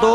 2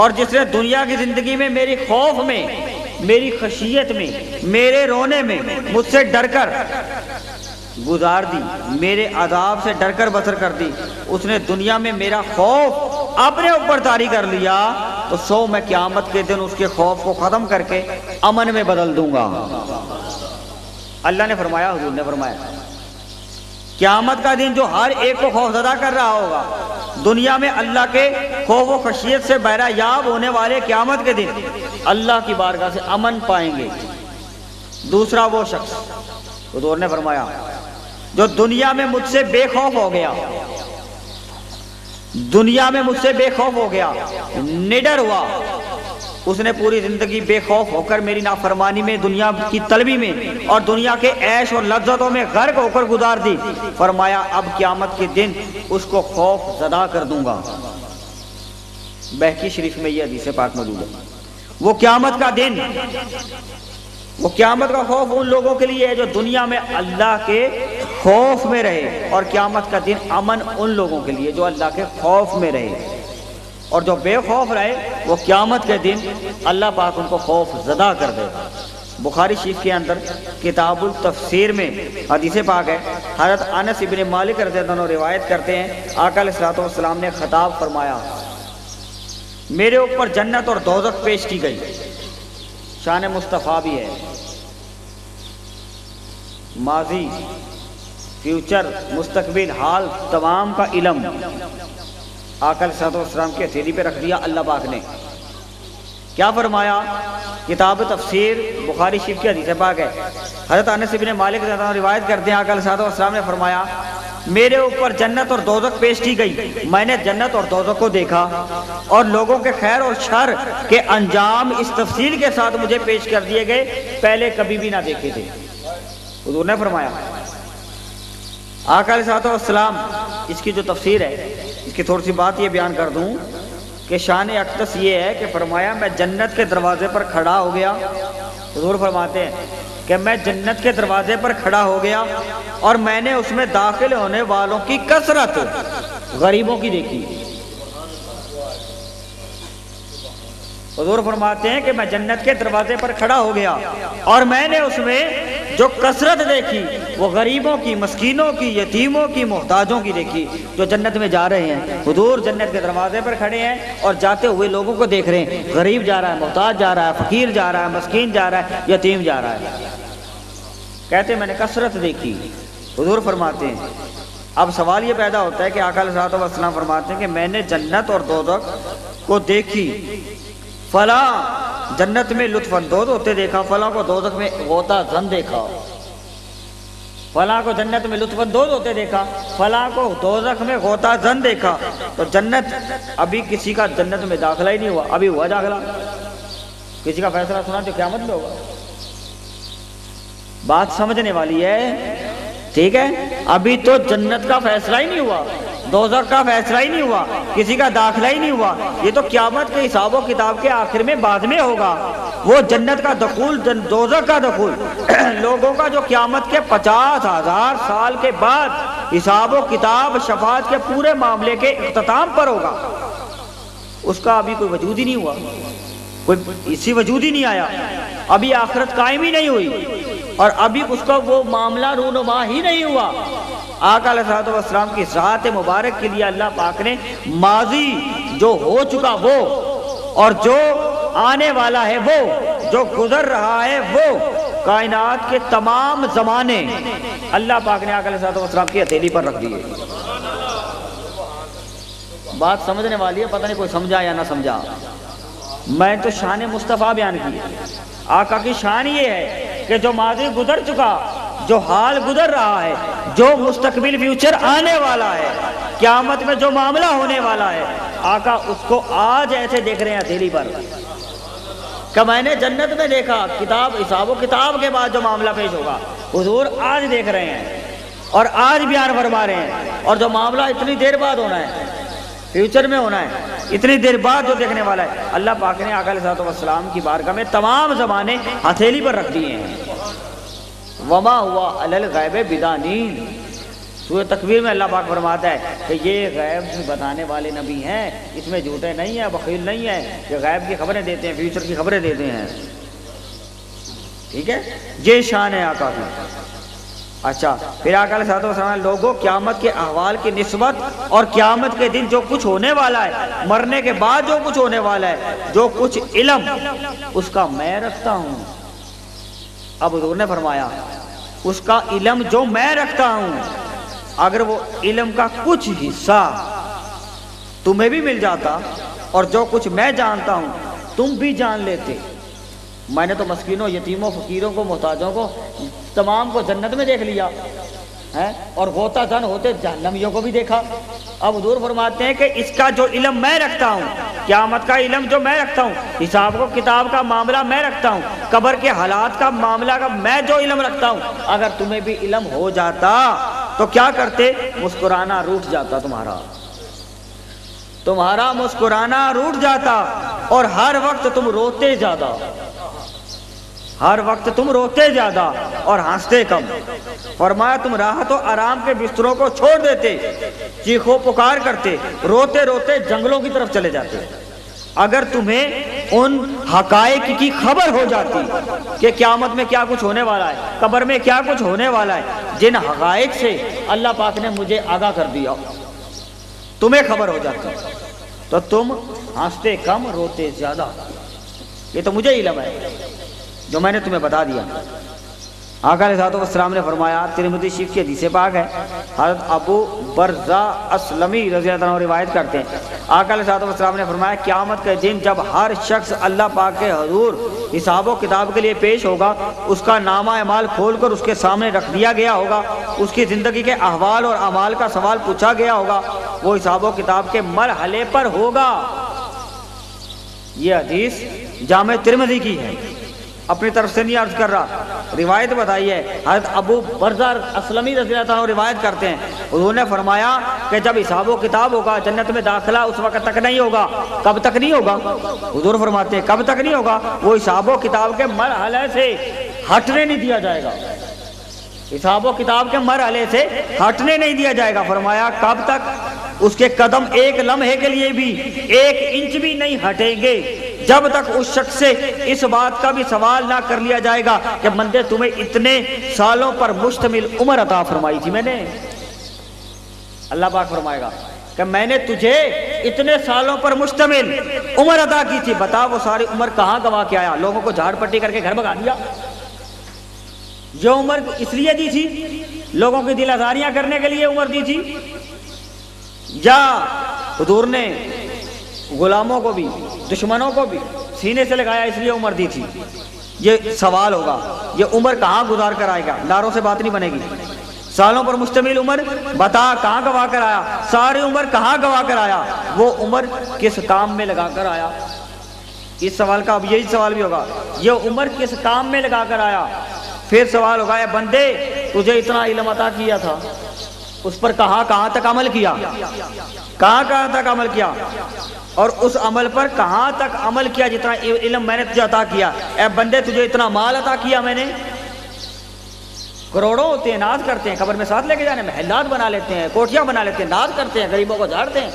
اور جس نے دنیا کی زندگی میں میری خوف میں، میری خشیت میں، میرے رونے میں مجھ سے ڈر کر گزار دی، میرے عذاب سے ڈر کر بسر کر دی، اس نے دنیا میں میرا خوف اپنے اوپر طاری کر لیا، تو سو میں قیامت کے دن اس کے خوف کو ختم کر کے امن میں بدل دوں گا۔ اللہ نے فرمایا، حضور نے فرمایا، قیامت کا دن جو ہر ایک کو خوف زدہ کر رہا ہوگا، دنیا میں اللہ کے خوف و خشیت سے بہرہ یاب ہونے والے قیامت کے دن اللہ کی بارگاہ سے امن پائیں گے۔ دوسرا وہ شخص، حضور نے فرمایا، جو دنیا میں مجھ سے بے خوف ہو گیا، دنیا میں مجھ سے بے خوف ہو گیا، نڈر ہوا، اس نے پوری زندگی بے خوف ہو کر میری نافرمانی میں، دنیا کی طلبی میں اور دنیا کے عیش اور لذتوں میں غرق ہو کر گزار دی، فرمایا اب قیامت کے دن اس کو خوف زدہ کر دوں گا۔ بہقی شریف میں یہ حدیث پاک موجود ہے۔ وہ قیامت کا دن، وہ قیامت کا خوف ان لوگوں کے لیے ہے جو دنیا میں اللہ کے خوف میں رہے، اور قیامت کا دن امن ان لوگوں کے لیے جو اللہ کے خوف میں رہے، اور جو بے خوف رہے وہ قیامت کے دن اللہ پاک ان کو خوف زدہ کر دے۔ بخاری شریف کے اندر کتاب التفسیر میں حدیث پاک ہے، حضرت انس ابن مالک رضی اللہ عنہ روایت کرتے ہیں، آقا علیہ الصلوۃ والسلام نے خطاب فرمایا، میرے اوپر جنت اور دوزخ پیش کی گئی، شان مصطفیٰ بھی ہے، ماضی، فیوچر، مستقبل، حال تمام کا علم آقا علیہ الصلوۃ والسلام کی ہتھیلی پہ رکھ دیا اللہ پاک نے۔ کیا فرمایا؟ کتاب تفسیر بخاری شریف کی حدیث پاک ہے، حضرت انس بن مالک رضی اللہ عنہ روایت کرتے ہیں، آقا علیہ الصلوۃ والسلام نے فرمایا، میرے اوپر جنت اور دوزخ پیش کی گئی، میں نے جنت اور دوزخ کو دیکھا، اور لوگوں کے خیر اور شر کے انجام اس تفصیل کے ساتھ مجھے پیش کر دیے گئے، پہلے کبھی بھی نہ دیکھے تھے۔ حضور نے فرمایا، آقا علیہ الصلوۃ والسلام، اس کی جو تفسیر ہے، اس کی تھوڑی سی بات یہ بیان کر دوں کہ شان اقدس یہ ہے کہ فرمایا میں جنت کے دروازے پر کھڑا ہو گیا، حضور فرماتے ہیں کہ میں جنت کے دروازے پر کھڑا ہو گیا اور میں نے اس میں داخل ہونے والوں کی کثرت غریبوں کی دیکھی۔ حضور فرماتے ہیں کہ میں جنت کے دروازے پر کھڑا ہو گیا اور میں نے اس میں جو کثرت دیکھی وہ غریبوں کی، مسکینوں کی، یتیموں کی، محتاجوں کی دیکھی جو جنت میں جا رہے ہیں۔ حضور جنت کے دروازے پر کھڑے ہیں اور جاتے ہوئے لوگوں کو دیکھ رہے ہیں، غریب جا رہا ہے، محتاج جا رہا ہے، فقیر جا رہا ہے، مسکین جا رہا ہے، یتیم جا رہا ہے، کہتے ہیں میں نے کثرت دیکھی۔ حضور فرماتے ہیں اب سوال یہ پیدا ہوتا ہے کہ آقا علیہ الصلوۃ والسلام فرماتے ہیں کہ میں نے جنت اور دوزخ کو دیکھی، فلاں جنت میں لطف اندوز ہوتے دیکھا، فلاں کو دوزخ میں غوطہ زن دیکھا، فلاں کو جنت میں لطف اندوز ہوتے دیکھا، فلاں کو دوزخ میں غوطہ زن دیکھا۔ تو جنت، ابھی کسی کا جنت میں داخلہ ہی نہیں ہوا، ابھی ہوا داخلہ، کسی کا فیصلہ سنا تو قیامت میں ہوگا۔ بات سمجھنے والی ہے، ٹھیک ہے؟ ابھی تو جنت کا فیصلہ ہی نہیں ہوا، دوزخ کا فیصلہ ہی نہیں ہوا، کسی کا داخلہ ہی نہیں ہوا، یہ تو قیامت کے حساب و کتاب کے آخر میں بعد میں ہوگا۔ وہ جنت کا دخول، دوزخ کا دخول لوگوں کا جو قیامت کے 50,000 سال کے بعد حساب و کتاب شفاعت کے پورے معاملے کے اختتام پر ہوگا، اس کا ابھی کوئی وجود ہی نہیں ہوا، کوئی اسی وجود ہی نہیں آیا، ابھی آخرت قائم ہی نہیں ہوئی اور ابھی اس کا وہ معاملہ رونما ہی نہیں ہوا۔ آقا علیہ الصلوۃ والسلام کی ذات مبارک کے لیے اللہ پاک نے ماضی جو ہو چکا وہ، اور جو آنے والا ہے وہ، جو گزر رہا ہے وہ، کائنات کے تمام زمانے اللہ پاک نے آقا علیہ الصلوۃ والسلام کی ہتھیلی پر رکھ دیے۔ بات سمجھنے والی ہے، پتہ نہیں کوئی سمجھا یا نہ سمجھا۔ میں تو شان مصطفیٰ بیان کی، آقا کی شان یہ ہے کہ جو ماضی گزر چکا، جو حال گزر رہا ہے، جو مستقبل فیوچر آنے والا ہے، قیامت میں جو معاملہ ہونے والا ہے، آقا اس کو آج ایسے دیکھ رہے ہیں ہتھیلی پر کہ میں نے جنت میں دیکھا، کتاب حساب و کتاب کے بعد جو معاملہ پیش ہوگا حضور آج دیکھ رہے ہیں اور آج بیان فرما رہے ہیں، اور جو معاملہ اتنی دیر بعد ہونا ہے، فیوچر میں ہونا ہے، اتنی دیر بعد جو دیکھنے والا ہے، اللہ پاک نے آقا علیہ الصلوۃ والسلام کی بارگاہ میں تمام زمانے ہتھیلی پر رکھ دیے ہیں۔ وما ہوا علی الغیب بدانین، سورہ تکویر میں اللہ پاک فرماتا ہے کہ یہ غیب بتانے والے نبی ہیں، اس میں جھوٹے نہیں ہیں، بخیل نہیں ہیں، یہ غیب کی خبریں دیتے ہیں، فیوچر کی خبریں دیتے ہیں. ٹھیک ہے، یہ شان ہے آقا کی. اچھا، پھر آقا علیہ الصلوۃ والسلام لوگوں قیامت کے احوال کی نسبت اور قیامت کے دن جو کچھ ہونے والا ہے، مرنے کے بعد جو کچھ ہونے والا ہے، جو کچھ علم اس کا میں رکھتا ہوں. اب حضور نے فرمایا اس کا علم جو میں رکھتا ہوں، اگر وہ علم کا کچھ حصہ تمہیں بھی مل جاتا اور جو کچھ میں جانتا ہوں تم بھی جان لیتے. میں نے تو مسکینوں، یتیموں، فقیروں کو، محتاجوں کو تمام کو جنت میں دیکھ لیا ہے، اور غوطہ زن ہوتے جہنمیوں کو بھی دیکھا. اب حضور فرماتے ہیں کہ اس کا جو علم میں رکھتا ہوں، قیامت کا علم جو میں رکھتا ہوں، حساب و کتاب کا معاملہ میں رکھتا ہوں، قبر کے حالات کا معاملہ کا میں جو علم رکھتا ہوں، اگر تمہیں بھی علم ہو جاتا تو کیا کرتے؟ مسکرانا روٹ جاتا تمہارا مسکرانا روٹ جاتا، اور ہر وقت تم روتے زیادہ، ہر وقت تم روتے زیادہ اور ہنستے کم. فرمایا تم راحت و آرام کے بستروں کو چھوڑ دیتے، چیخو پکار کرتے، روتے روتے جنگلوں کی طرف چلے جاتے. اگر تمہیں ان حقائق کی خبر ہو جاتی کہ قیامت میں کیا کچھ ہونے والا ہے، قبر میں کیا کچھ ہونے والا ہے، جن حقائق سے اللہ پاک نے مجھے آگاہ کر دیا، تمہیں خبر ہو جاتی تو تم ہنستے کم روتے زیادہ. یہ تو مجھے علم ہے جو میں نے تمہیں بتا دیا. آقا علیہ الصلوۃ والسلام نے فرمایا، ترمذی شریف کی حدیث پاک ہے، حضرت ابو برزہ اسلمی رضی اللہ عنہ روایت کرتے ہیں، آقا علیہ الصلوۃ والسلام نے فرمایا قیامت کے دن جب ہر شخص اللہ پاک کے حضور حساب و کتاب کے لیے پیش ہوگا، اس کا نامہ اعمال کھول کر اس کے سامنے رکھ دیا گیا ہوگا، اس کی زندگی کے احوال اور اعمال کا سوال پوچھا گیا ہوگا، وہ حساب و کتاب کے مرحلے پر ہوگا. یہ حدیث جامع ترمذی کی ہے، اپنی طرف سے نہیں عرض کر رہا، روایت بتائی ہے. حضرت ابو برزہ اسلمی رضی اللہ عنہ روایت کرتے ہیں، انہوں نے فرمایا کہ جب حساب و کتاب ہوگا، جنت میں داخلہ اس وقت تک نہیں ہوگا. کب تک نہیں ہوگا؟ حضور فرماتے ہیں کب تک نہیں ہوگا؟ وہ حساب و کتاب کے مرحلے سے ہٹنے نہیں دیا جائے گا، حساب و کتاب کے مرحلے سے ہٹنے نہیں دیا جائے گا. فرمایا کب تک؟ اس کے قدم ایک لمحے کے لیے بھی، ایک انچ بھی نہیں ہٹیں گے جب تک اس شخص سے اس بات کا بھی سوال نہ کر لیا جائے گا کہ بندے تمہیں اتنے سالوں پر مشتمل عمر عطا فرمائی تھی میں نے. اللہ پاک فرمائے گا کہ میں نے تجھے اتنے سالوں پر مشتمل عمر عطا کی تھی، بتا وہ ساری عمر کہاں گوا کے آیا؟ لوگوں کو جھاڑ پٹی کر کے گھر بھگا دیا. جو عمر اس لیے دی تھی، لوگوں کی دل آزاریاں کرنے کے لیے عمر دی تھی، یا حضور نے غلاموں کو بھی دشمنوں کو بھی سینے سے لگایا اس لیے عمر دی تھی؟ یہ سوال ہوگا. یہ عمر کہاں گزار کر آئے گا؟ نعروں سے بات نہیں بنے گی. سالوں پر مشتمل عمر بتا کہاں گوا کر آیا؟ ساری عمر کہاں گوا کر آیا؟ وہ عمر کس کام میں لگا کر آیا؟ اس سوال کا اب یہی سوال بھی ہوگا، یہ عمر کس کام میں لگا کر آیا؟ پھر سوال ہوگا، اے بندے تجھے اتنا علم عطا کیا تھا، اس پر کہاں تک عمل کیا؟ کہاں تک عمل کیا؟ اور اس عمل پر کہاں تک عمل کیا جتنا علم میں نے تجھے عطا کیا؟ اے بندے تجھے اتنا مال عطا کیا میں نے، کروڑوں ہوتے ہیں، ناز کرتے ہیں، قبر میں ساتھ لے کے جانے، محلات بنا لیتے ہیں، کوٹھیاں بنا لیتے ہیں، ناز کرتے ہیں، غریبوں کو جھاڑتے ہیں،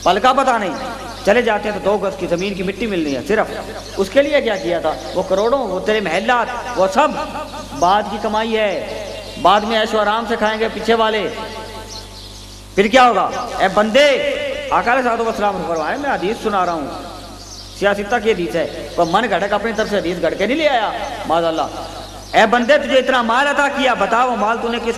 پل کا پتہ نہیں، چلے جاتے ہیں تو 2 گز کی زمین کی مٹی ملنی ہے صرف. اس کے لیے کیا کیا تھا؟ وہ کروڑوں، وہ تیرے محلات، وہ سب بعد کی کمائی ہے، بعد میں عیش و آرام سے کھائیں گے پیچھے والے. پھر کیا ہوگا؟ اے بندے، آقا علیہ الصلوۃ والسلام نے فرمایا، میں حدیث سنا رہا ہوں، سیاستہ کی حدیث ہے، وہ من گھڑک اپنی طرف سے حدیث گھڑ کے نہیں لے آیا، معاذ اللہ. اے بندے تجھے اتنا مال عطا کیا، بتا وہ مال تو نے کس